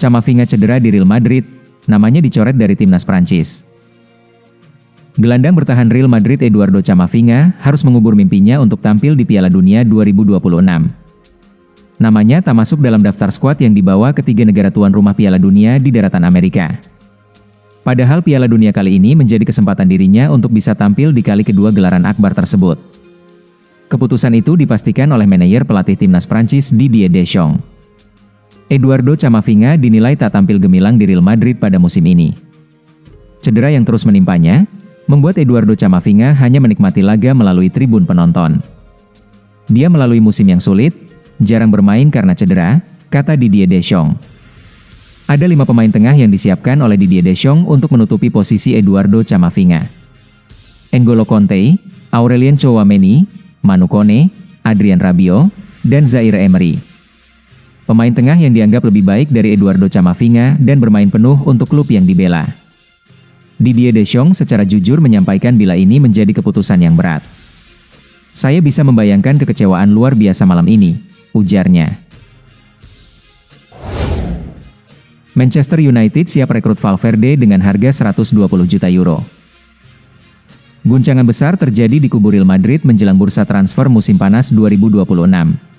Camavinga cedera di Real Madrid, namanya dicoret dari timnas Prancis. Gelandang bertahan Real Madrid Eduardo Camavinga harus mengubur mimpinya untuk tampil di Piala Dunia 2026. Namanya tak masuk dalam daftar skuad yang dibawa ketiga negara tuan rumah Piala Dunia di daratan Amerika. Padahal Piala Dunia kali ini menjadi kesempatan dirinya untuk bisa tampil di kali kedua gelaran akbar tersebut. Keputusan itu dipastikan oleh manajer pelatih timnas Prancis Didier Deschamps. Eduardo Camavinga dinilai tak tampil gemilang di Real Madrid pada musim ini. Cedera yang terus menimpanya membuat Eduardo Camavinga hanya menikmati laga melalui tribun penonton. Dia melalui musim yang sulit, jarang bermain karena cedera, kata Didier Deschamps. Ada 5 pemain tengah yang disiapkan oleh Didier Deschamps untuk menutupi posisi Eduardo Camavinga. N'Golo Kanté, Aurelien Tchouaméni, Manu Kone, Adrien Rabiot, dan Zaire Emery. Pemain tengah yang dianggap lebih baik dari Eduardo Camavinga dan bermain penuh untuk klub yang dibela. Didier Deschamps secara jujur menyampaikan bila ini menjadi keputusan yang berat. Saya bisa membayangkan kekecewaan luar biasa malam ini, ujarnya. Manchester United siap rekrut Valverde dengan harga 120 juta euro. Guncangan besar terjadi di kubu Real Madrid menjelang bursa transfer musim panas 2026.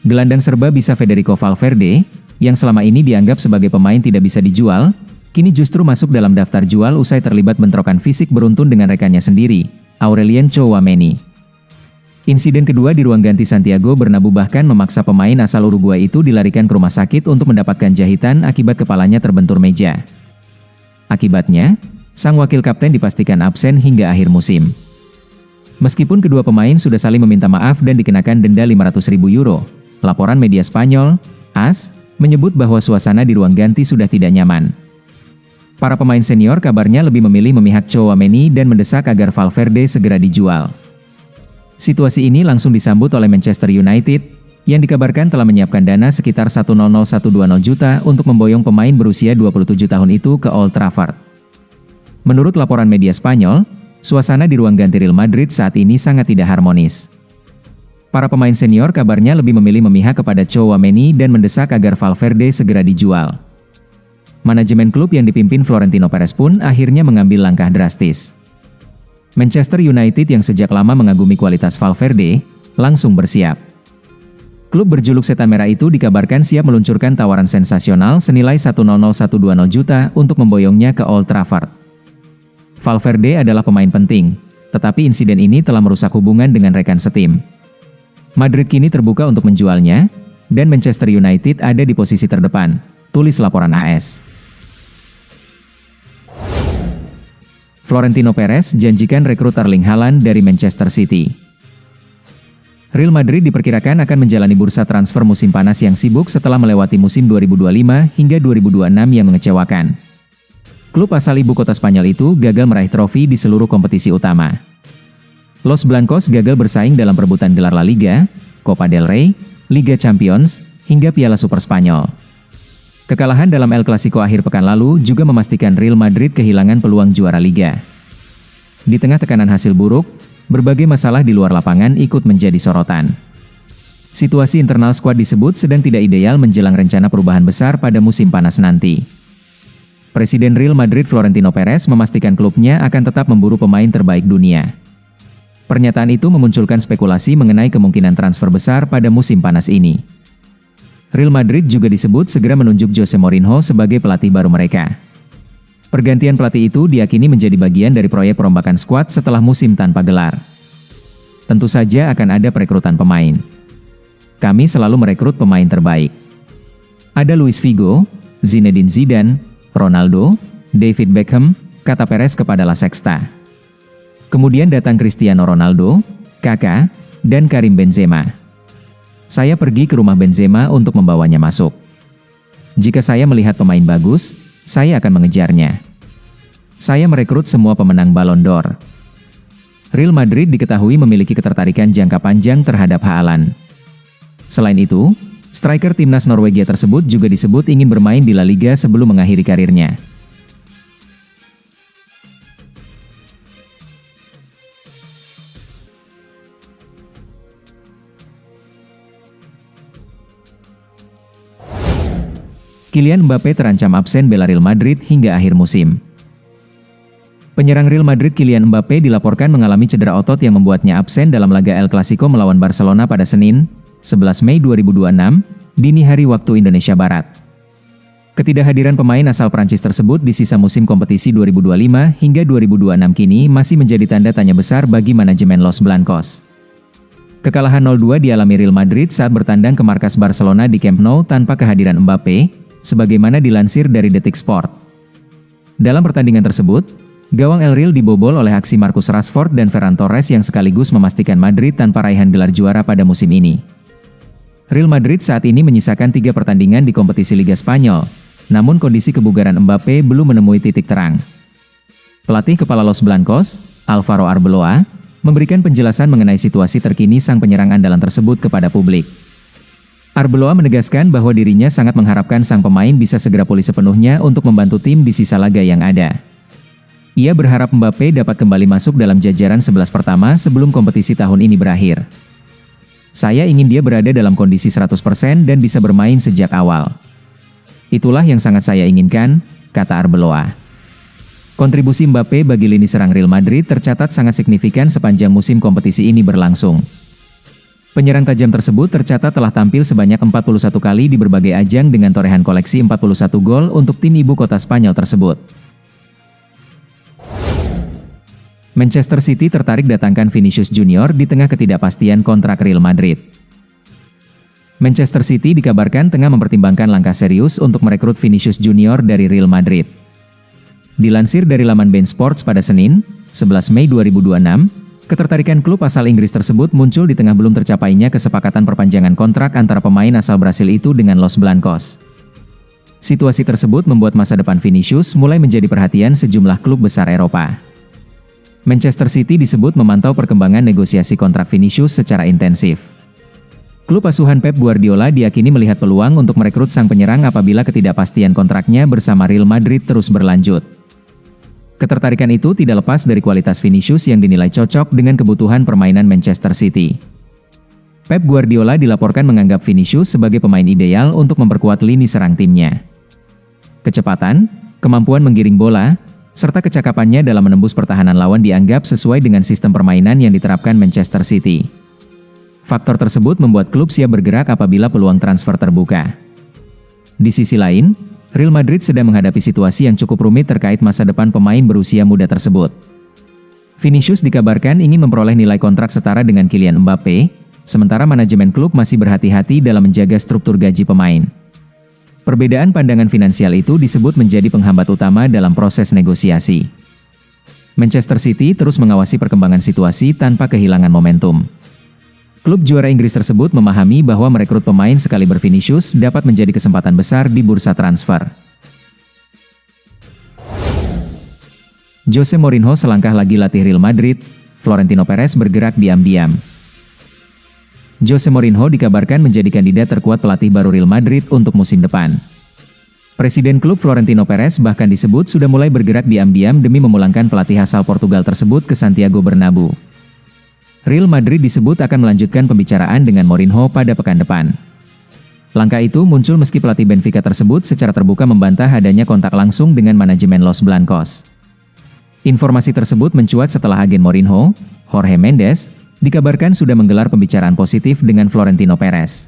Gelandang serba bisa Federico Valverde, yang selama ini dianggap sebagai pemain tidak bisa dijual, kini justru masuk dalam daftar jual usai terlibat bentrokan fisik beruntun dengan rekannya sendiri, Aurelien Tchouaméni. Insiden kedua di ruang ganti Santiago Bernabeu bahkan memaksa pemain asal Uruguay itu dilarikan ke rumah sakit untuk mendapatkan jahitan akibat kepalanya terbentur meja. Akibatnya, sang wakil kapten dipastikan absen hingga akhir musim. Meskipun kedua pemain sudah saling meminta maaf dan dikenakan denda 500.000 euro, laporan media Spanyol, AS, menyebut bahwa suasana di ruang ganti sudah tidak nyaman. Para pemain senior kabarnya lebih memilih memihak Tchouaméni dan mendesak agar Valverde segera dijual. Situasi ini langsung disambut oleh Manchester United, yang dikabarkan telah menyiapkan dana sekitar 120 juta untuk memboyong pemain berusia 27 tahun itu ke Old Trafford. Menurut laporan media Spanyol, suasana di ruang ganti Real Madrid saat ini sangat tidak harmonis. Para pemain senior kabarnya lebih memilih memihak kepada Tchouaméni dan mendesak agar Valverde segera dijual. Manajemen klub yang dipimpin Florentino Perez pun akhirnya mengambil langkah drastis. Manchester United yang sejak lama mengagumi kualitas Valverde, langsung bersiap. Klub berjuluk Setan Merah itu dikabarkan siap meluncurkan tawaran sensasional senilai 120 juta untuk memboyongnya ke Old Trafford. Valverde adalah pemain penting, tetapi insiden ini telah merusak hubungan dengan rekan setim. Madrid kini terbuka untuk menjualnya, dan Manchester United ada di posisi terdepan, tulis laporan AS. Florentino Perez janjikan rekrut Erling Haaland dari Manchester City. Real Madrid diperkirakan akan menjalani bursa transfer musim panas yang sibuk setelah melewati musim 2025 hingga 2026 yang mengecewakan. Klub asal ibu kota Spanyol itu gagal meraih trofi di seluruh kompetisi utama. Los Blancos gagal bersaing dalam perebutan gelar La Liga, Copa del Rey, Liga Champions, hingga Piala Super Spanyol. Kekalahan dalam El Clasico akhir pekan lalu juga memastikan Real Madrid kehilangan peluang juara Liga. Di tengah tekanan hasil buruk, berbagai masalah di luar lapangan ikut menjadi sorotan. Situasi internal skuad disebut sedang tidak ideal menjelang rencana perubahan besar pada musim panas nanti. Presiden Real Madrid Florentino Perez memastikan klubnya akan tetap memburu pemain terbaik dunia. Pernyataan itu memunculkan spekulasi mengenai kemungkinan transfer besar pada musim panas ini. Real Madrid juga disebut segera menunjuk Jose Mourinho sebagai pelatih baru mereka. Pergantian pelatih itu diyakini menjadi bagian dari proyek perombakan skuad setelah musim tanpa gelar. Tentu saja akan ada perekrutan pemain. Kami selalu merekrut pemain terbaik. Ada Luis Figo, Zinedine Zidane, Ronaldo, David Beckham, kata Perez kepada La Sexta. Kemudian datang Cristiano Ronaldo, Kaká, dan Karim Benzema. Saya pergi ke rumah Benzema untuk membawanya masuk. Jika saya melihat pemain bagus, saya akan mengejarnya. Saya merekrut semua pemenang Ballon d'Or. Real Madrid diketahui memiliki ketertarikan jangka panjang terhadap Haaland. Selain itu, striker timnas Norwegia tersebut juga disebut ingin bermain di La Liga sebelum mengakhiri karirnya. Kylian Mbappe terancam absen bela Real Madrid hingga akhir musim. Penyerang Real Madrid Kylian Mbappe dilaporkan mengalami cedera otot yang membuatnya absen dalam laga El Clasico melawan Barcelona pada Senin, 11 Mei 2026, dini hari waktu Indonesia Barat. Ketidakhadiran pemain asal Prancis tersebut di sisa musim kompetisi 2025 hingga 2026 kini masih menjadi tanda tanya besar bagi manajemen Los Blancos. Kekalahan 0-2 dialami Real Madrid saat bertandang ke markas Barcelona di Camp Nou tanpa kehadiran Mbappe, sebagaimana dilansir dari Detik Sport. Dalam pertandingan tersebut, gawang El Real dibobol oleh aksi Marcus Rashford dan Ferran Torres yang sekaligus memastikan Madrid tanpa raihan gelar juara pada musim ini. Real Madrid saat ini menyisakan 3 pertandingan di kompetisi Liga Spanyol, namun kondisi kebugaran Mbappe belum menemui titik terang. Pelatih kepala Los Blancos, Alvaro Arbeloa, memberikan penjelasan mengenai situasi terkini sang penyerang andalan tersebut kepada publik. Arbeloa menegaskan bahwa dirinya sangat mengharapkan sang pemain bisa segera pulih sepenuhnya untuk membantu tim di sisa laga yang ada. Ia berharap Mbappe dapat kembali masuk dalam jajaran 11 pertama sebelum kompetisi tahun ini berakhir. Saya ingin dia berada dalam kondisi 100% dan bisa bermain sejak awal. Itulah yang sangat saya inginkan, kata Arbeloa. Kontribusi Mbappe bagi lini serang Real Madrid tercatat sangat signifikan sepanjang musim kompetisi ini berlangsung. Penyerang tajam tersebut tercatat telah tampil sebanyak 41 kali di berbagai ajang dengan torehan koleksi 41 gol untuk tim ibu kota Spanyol tersebut. Manchester City tertarik datangkan Vinicius Junior di tengah ketidakpastian kontrak Real Madrid. Manchester City dikabarkan tengah mempertimbangkan langkah serius untuk merekrut Vinicius Junior dari Real Madrid. Dilansir dari laman Bein Sports pada Senin, 11 Mei 2026, ketertarikan klub asal Inggris tersebut muncul di tengah belum tercapainya kesepakatan perpanjangan kontrak antara pemain asal Brasil itu dengan Los Blancos. Situasi tersebut membuat masa depan Vinicius mulai menjadi perhatian sejumlah klub besar Eropa. Manchester City disebut memantau perkembangan negosiasi kontrak Vinicius secara intensif. Klub asuhan Pep Guardiola diyakini melihat peluang untuk merekrut sang penyerang apabila ketidakpastian kontraknya bersama Real Madrid terus berlanjut. Ketertarikan itu tidak lepas dari kualitas Vinicius yang dinilai cocok dengan kebutuhan permainan Manchester City. Pep Guardiola dilaporkan menganggap Vinicius sebagai pemain ideal untuk memperkuat lini serang timnya. Kecepatan, kemampuan menggiring bola, serta kecakapannya dalam menembus pertahanan lawan dianggap sesuai dengan sistem permainan yang diterapkan Manchester City. Faktor tersebut membuat klub siap bergerak apabila peluang transfer terbuka. Di sisi lain, Real Madrid sedang menghadapi situasi yang cukup rumit terkait masa depan pemain berusia muda tersebut. Vinicius dikabarkan ingin memperoleh nilai kontrak setara dengan Kylian Mbappe, sementara manajemen klub masih berhati-hati dalam menjaga struktur gaji pemain. Perbedaan pandangan finansial itu disebut menjadi penghambat utama dalam proses negosiasi. Manchester City terus mengawasi perkembangan situasi tanpa kehilangan momentum. Klub juara Inggris tersebut memahami bahwa merekrut pemain sekaliber Vinicius dapat menjadi kesempatan besar di bursa transfer. Jose Mourinho selangkah lagi latih Real Madrid, Florentino Perez bergerak diam-diam. Jose Mourinho dikabarkan menjadi kandidat terkuat pelatih baru Real Madrid untuk musim depan. Presiden klub Florentino Perez bahkan disebut sudah mulai bergerak diam-diam demi memulangkan pelatih asal Portugal tersebut ke Santiago Bernabeu. Real Madrid disebut akan melanjutkan pembicaraan dengan Mourinho pada pekan depan. Langkah itu muncul meski pelatih Benfica tersebut secara terbuka membantah adanya kontak langsung dengan manajemen Los Blancos. Informasi tersebut mencuat setelah agen Mourinho, Jorge Mendes, dikabarkan sudah menggelar pembicaraan positif dengan Florentino Perez.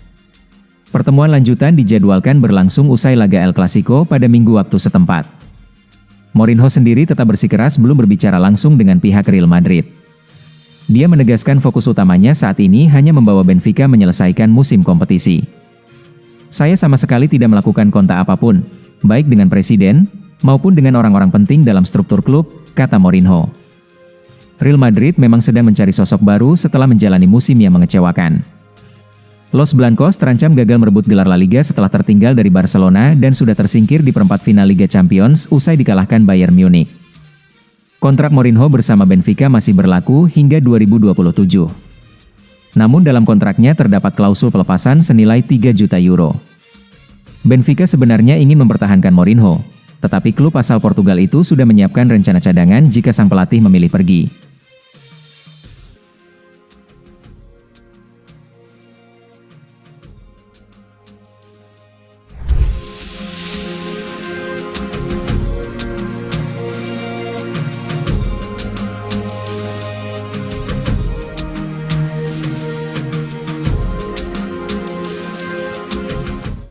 Pertemuan lanjutan dijadwalkan berlangsung usai laga El Clasico pada Minggu waktu setempat. Mourinho sendiri tetap bersikeras belum berbicara langsung dengan pihak Real Madrid. Dia menegaskan fokus utamanya saat ini hanya membawa Benfica menyelesaikan musim kompetisi. Saya sama sekali tidak melakukan kontak apapun, baik dengan presiden, maupun dengan orang-orang penting dalam struktur klub, kata Mourinho. Real Madrid memang sedang mencari sosok baru setelah menjalani musim yang mengecewakan. Los Blancos terancam gagal merebut gelar La Liga setelah tertinggal dari Barcelona dan sudah tersingkir di perempat final Liga Champions usai dikalahkan Bayern Munich. Kontrak Mourinho bersama Benfica masih berlaku hingga 2027. Namun dalam kontraknya terdapat klausul pelepasan senilai 3 juta euro. Benfica sebenarnya ingin mempertahankan Mourinho, tetapi klub asal Portugal itu sudah menyiapkan rencana cadangan jika sang pelatih memilih pergi.